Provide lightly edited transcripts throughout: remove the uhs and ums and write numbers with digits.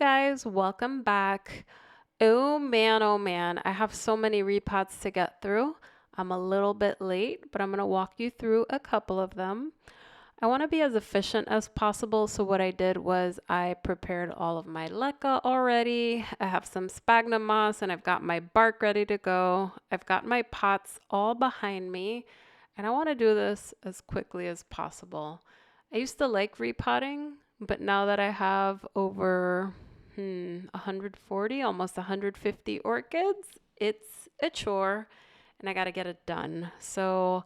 Guys, welcome back. Oh man, I have so many repots to get through. I'm a little bit late, but I'm going to walk you through a couple of them. I want to be as efficient as possible, so what I did was I prepared all of my leca already. I have some sphagnum moss and I've got my bark ready to go. I've got my pots all behind me, and I want to do this as quickly as possible. I used to like repotting, but now that I have over 140, almost 150 orchids, it's a chore and I got to get it done. So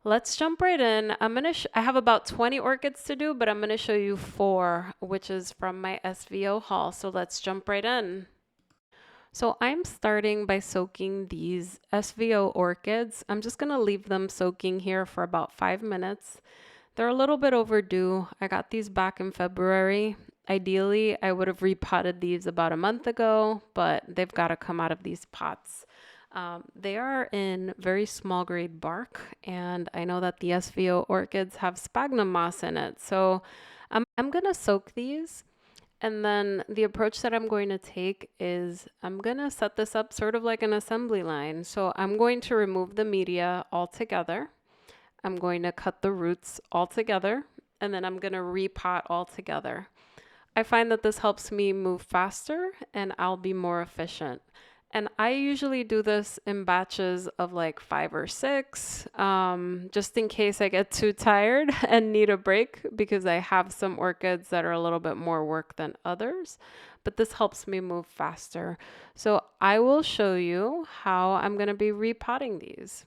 let's jump right in. I have about 20 orchids to do, but I'm going to show you 4, which is from my SVO haul. So let's jump right in. So I'm starting by soaking these SVO orchids. I'm just going to leave them soaking here for about 5 minutes. They're a little bit overdue. I got these back in February. Ideally, I would have repotted these about a month ago, but they've got to come out of these pots. They are in very small grade bark, and I know that the SVO orchids have sphagnum moss in it. So I'm going to soak these. And then the approach that I'm going to take is I'm going to set this up sort of like an assembly line. So I'm going to remove the media altogether. I'm going to cut the roots all together, and then I'm going to repot all together. I find that this helps me move faster and I'll be more efficient. And I usually do this in batches of like 5 or 6, just in case I get too tired and need a break, because I have some orchids that are a little bit more work than others. But this helps me move faster. So I will show you how I'm going to be repotting these.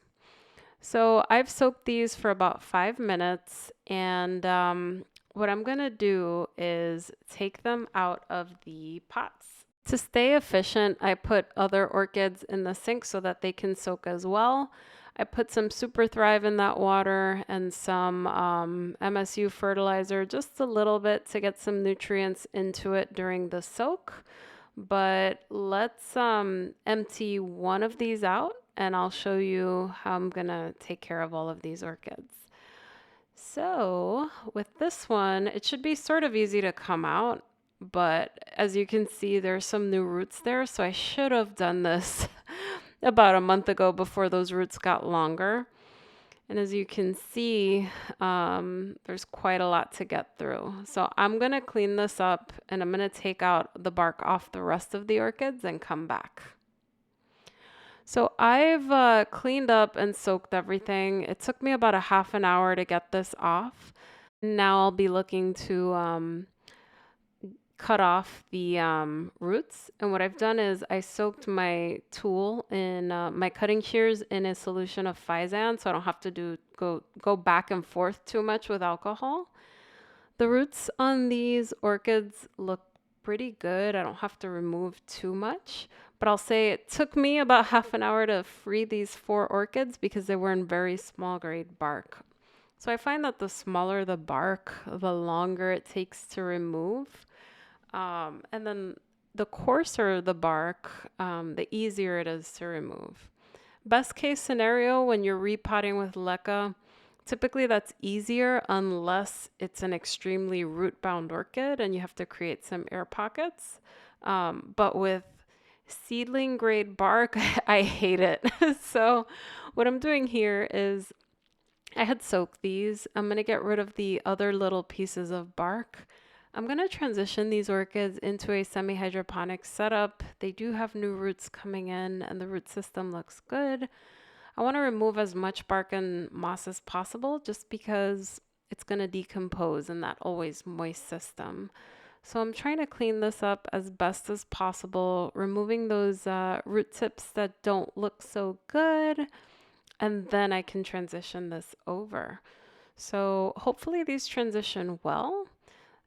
So I've soaked these for about 5 minutes, and what I'm going to do is take them out of the pots. To stay efficient, I put other orchids in the sink so that they can soak as well. I put some Super Thrive in that water and some MSU fertilizer, just a little bit to get some nutrients into it during the soak. But let's empty one of these out and I'll show you how I'm gonna take care of all of these orchids. So with this one, it should be sort of easy to come out, but as you can see, there's some new roots there, so I should have done this about a month ago before those roots got longer. And as you can see, there's quite a lot to get through. So I'm going to clean this up and I'm going to take out the bark off the rest of the orchids and come back. So I've cleaned up and soaked everything. It took me about a half an hour to get this off. Now I'll be looking to cut off the roots. And what I've done is I soaked my tool in my cutting shears in a solution of Physan, so I don't have to go back and forth too much with alcohol. The roots on these orchids look pretty good. I don't have to remove too much, but I'll say it took me about half an hour to free these 4 orchids because they were in very small grade bark. So I find that the smaller the bark, the longer it takes to remove. And then the coarser the bark, the easier it is to remove. Best case scenario, when you're repotting with Leca, typically that's easier unless it's an extremely root-bound orchid and you have to create some air pockets. But with seedling grade bark, I hate it. So what I'm doing here is I had soaked these. I'm going to get rid of the other little pieces of bark. I'm going to transition these orchids into a semi-hydroponic setup. They do have new roots coming in and the root system looks good. I want to remove as much bark and moss as possible just because it's going to decompose in that always moist system. So I'm trying to clean this up as best as possible, removing those root tips that don't look so good, and then I can transition this over. So hopefully these transition well.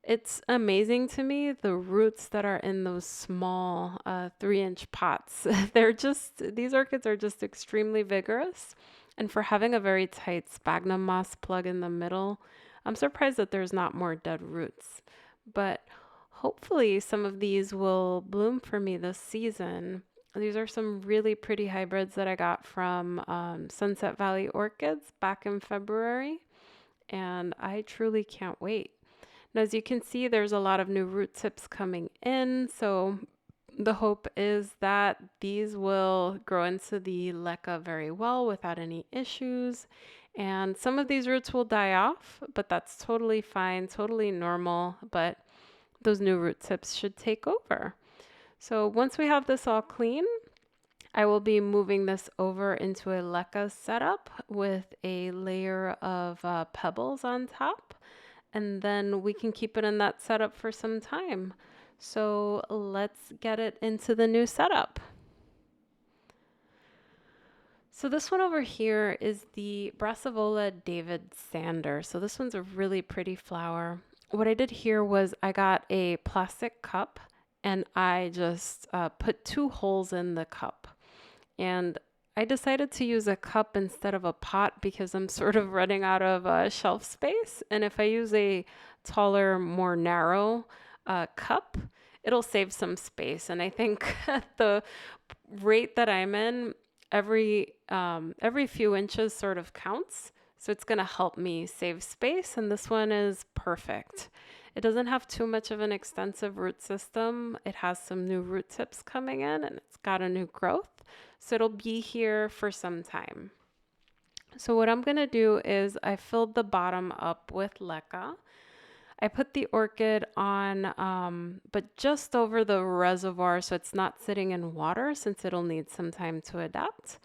It's amazing to me, the roots that are in those small 3-inch pots. These orchids are just extremely vigorous. And for having a very tight sphagnum moss plug in the middle, I'm surprised that there's not more dead roots. But hopefully some of these will bloom for me this season. These are some really pretty hybrids that I got from Sunset Valley Orchids back in February. And I truly can't wait. And as you can see, there's a lot of new root tips coming in. So the hope is that these will grow into the leca very well without any issues. And some of these roots will die off, but that's totally fine, totally normal. But those new root tips should take over. So once we have this all clean, I will be moving this over into a leca setup with a layer of pebbles on top. And then we can keep it in that setup for some time. So let's get it into the new setup. So this one over here is the Brassevola David Sander. So this one's a really pretty flower. What I did here was I got a plastic cup and I just put 2 holes in the cup. And I decided to use a cup instead of a pot because I'm sort of running out of shelf space. And if I use a taller, more narrow cup, it'll save some space. And I think at the rate that I'm in, every few inches sort of counts. So it's going to help me save space. And this one is perfect. It doesn't have too much of an extensive root system. It has some new root tips coming in and it's got a new growth. So it'll be here for some time. So what I'm going to do is I filled the bottom up with leca. I put the orchid on, but just over the reservoir so it's not sitting in water since it'll need some time to adapt.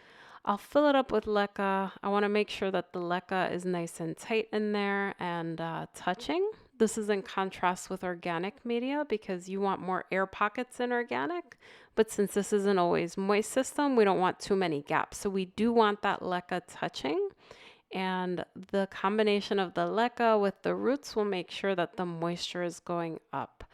I'll fill it up with leca. I want to make sure that the leca is nice and tight in there and touching. This is in contrast with organic media because you want more air pockets in organic. But since this is an always moist system, we don't want too many gaps. So we do want that leca touching. And the combination of the leca with the roots will make sure that the moisture is going up.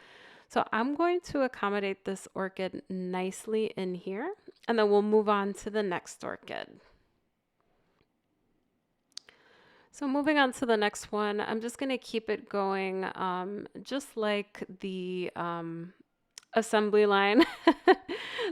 So I'm going to accommodate this orchid nicely in here, and then we'll move on to the next orchid. So moving on to the next one, I'm just going to keep it going just like the assembly line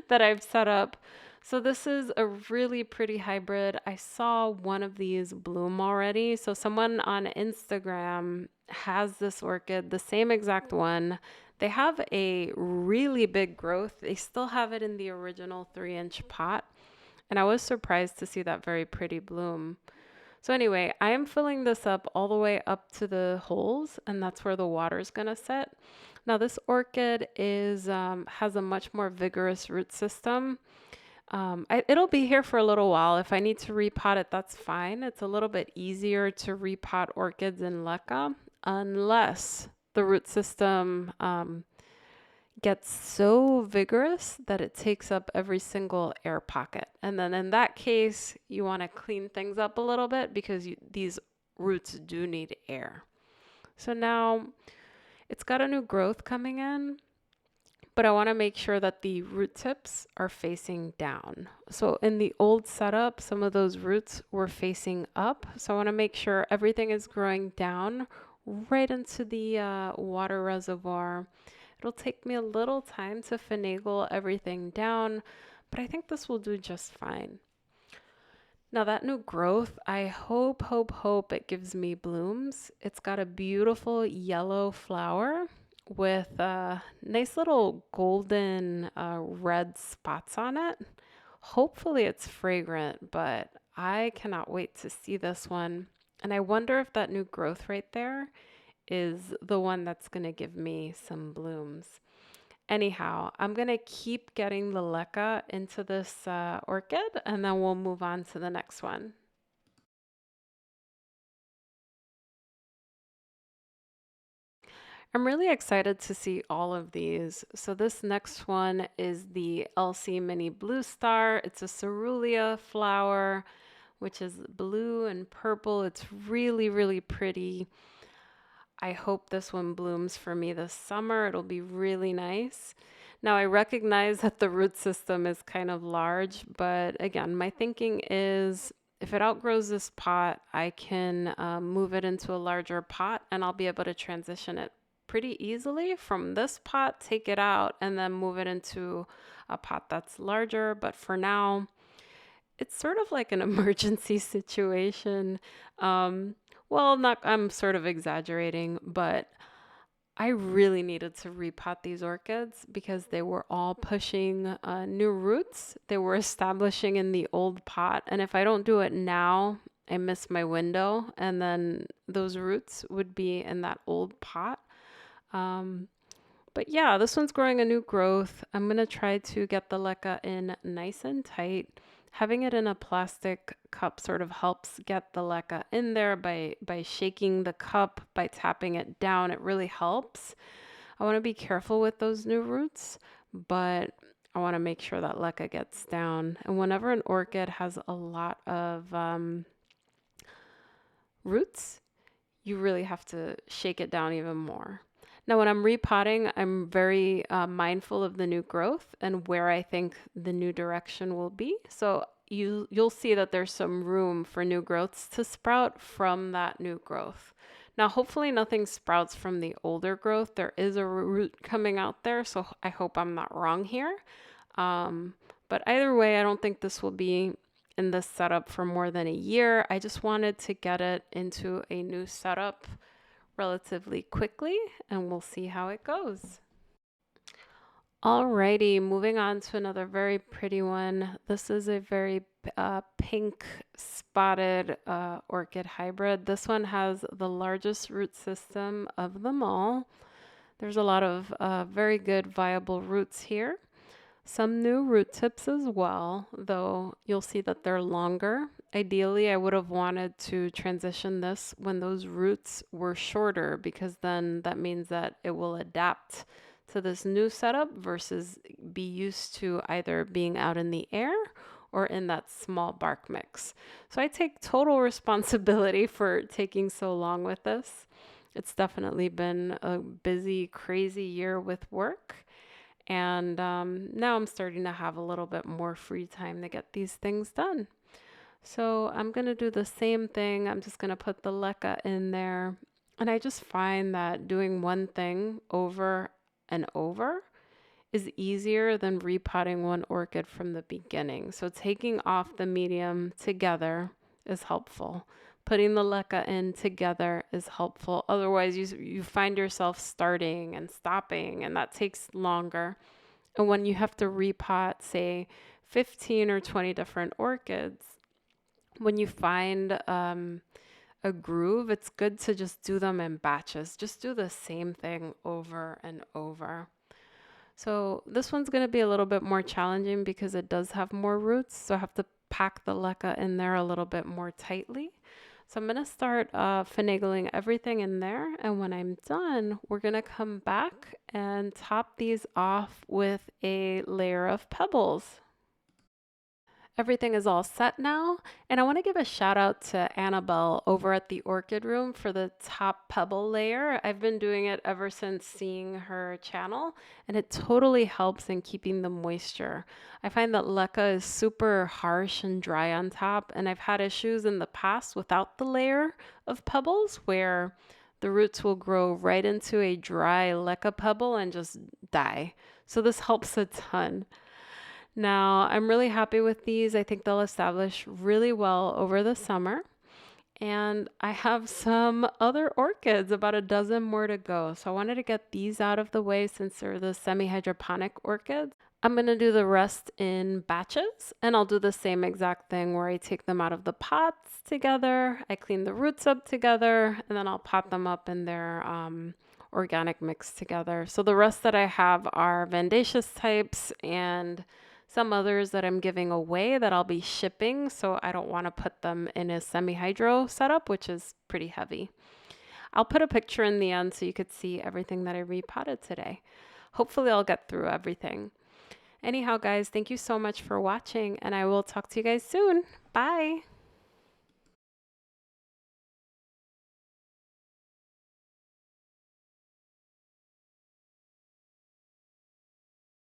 that I've set up. So this is a really pretty hybrid. I saw one of these bloom already. So someone on Instagram has this orchid, the same exact one. They have a really big growth. They still have it in the original 3-inch pot. And I was surprised to see that very pretty bloom. So anyway, I am filling this up all the way up to the holes, and that's where the water is going to sit. Now this orchid is has a much more vigorous root system. It'll be here for a little while. If I need to repot it, that's fine. It's a little bit easier to repot orchids in leca unless the root system gets so vigorous that it takes up every single air pocket. And then in that case, you want to clean things up a little bit because these roots do need air. So now it's got a new growth coming in, but I want to make sure that the root tips are facing down. So in the old setup, some of those roots were facing up. So I want to make sure everything is growing down right into the water reservoir. It'll take me a little time to finagle everything down, but I think this will do just fine. Now that new growth, I hope it gives me blooms. It's got a beautiful yellow flower with nice little golden red spots on it. Hopefully it's fragrant, but I cannot wait to see this one. And I wonder if that new growth right there is the one that's going to give me some blooms. Anyhow, I'm going to keep getting the leca into this orchid, and then we'll move on to the next one. I'm really excited to see all of these. So this next one is the LC Mini Blue Star. It's a cerulean flower, which is blue and purple. It's really, really pretty. I hope this one blooms for me this summer. It'll be really nice. Now, I recognize that the root system is kind of large, but again, my thinking is if it outgrows this pot, I can move it into a larger pot and I'll be able to transition it pretty easily from this pot, take it out, and then move it into a pot that's larger. But for now, it's sort of like an emergency situation. Well, I'm sort of exaggerating, but I really needed to repot these orchids because they were all pushing new roots. They were establishing in the old pot. And if I don't do it now, I miss my window. And then those roots would be in that old pot. Um, but yeah, this one's growing a new growth. I'm going to try to get the leca in nice and tight. Having it in a plastic cup sort of helps get the leca in there by shaking the cup, by tapping it down. It really helps. I want to be careful with those new roots, but I want to make sure that leca gets down. And whenever an orchid has a lot of roots, you really have to shake it down even more. Now, when I'm repotting, I'm very mindful of the new growth and where I think the new direction will be. So you'll see that there's some room for new growths to sprout from that new growth. Now, hopefully nothing sprouts from the older growth. There is a root coming out there, so I hope I'm not wrong here. But either way, I don't think this will be in this setup for more than a year. I just wanted to get it into a new setup relatively quickly, and we'll see how it goes. Alrighty, moving on to another very pretty one. This is a very pink spotted orchid hybrid. This one has the largest root system of them all. There's a lot of very good viable roots here. Some new root tips as well, though you'll see that they're longer. Ideally, I would have wanted to transition this when those roots were shorter, because then that means that it will adapt to this new setup versus be used to either being out in the air or in that small bark mix. So I take total responsibility for taking so long with this. It's definitely been a busy, crazy year with work. And now I'm starting to have a little bit more free time to get these things done. So I'm going to do the same thing. I'm just going to put the leca in there. And I just find that doing one thing over and over is easier than repotting one orchid from the beginning. So taking off the medium together is helpful. Putting the leca in together is helpful. Otherwise, you find yourself starting and stopping, and that takes longer. And when you have to repot, say, 15 or 20 different orchids, when you find a groove, it's good to just do them in batches. Just do the same thing over and over. So this one's going to be a little bit more challenging because it does have more roots. So I have to pack the leca in there a little bit more tightly. So I'm going to start finagling everything in there. And when I'm done, we're going to come back and top these off with a layer of pebbles. Everything is all set now, and I want to give a shout out to Annabelle over at the Orchid Room for the top pebble layer. I've been doing it ever since seeing her channel, and it totally helps in keeping the moisture. I find that leca is super harsh and dry on top, and I've had issues in the past without the layer of pebbles where the roots will grow right into a dry leca pebble and just die. So this helps a ton. Now, I'm really happy with these. I think they'll establish really well over the summer. And I have some other orchids, about a dozen more to go. So I wanted to get these out of the way since they're the semi-hydroponic orchids. I'm going to do the rest in batches, and I'll do the same exact thing where I take them out of the pots together, I clean the roots up together, and then I'll pot them up in their organic mix together. So the rest that I have are Vandaceous types and some others that I'm giving away that I'll be shipping, so I don't want to put them in a semi-hydro setup, which is pretty heavy. I'll put a picture in the end so you could see everything that I repotted today. Hopefully I'll get through everything. Anyhow, guys, thank you so much for watching, and I will talk to you guys soon. Bye!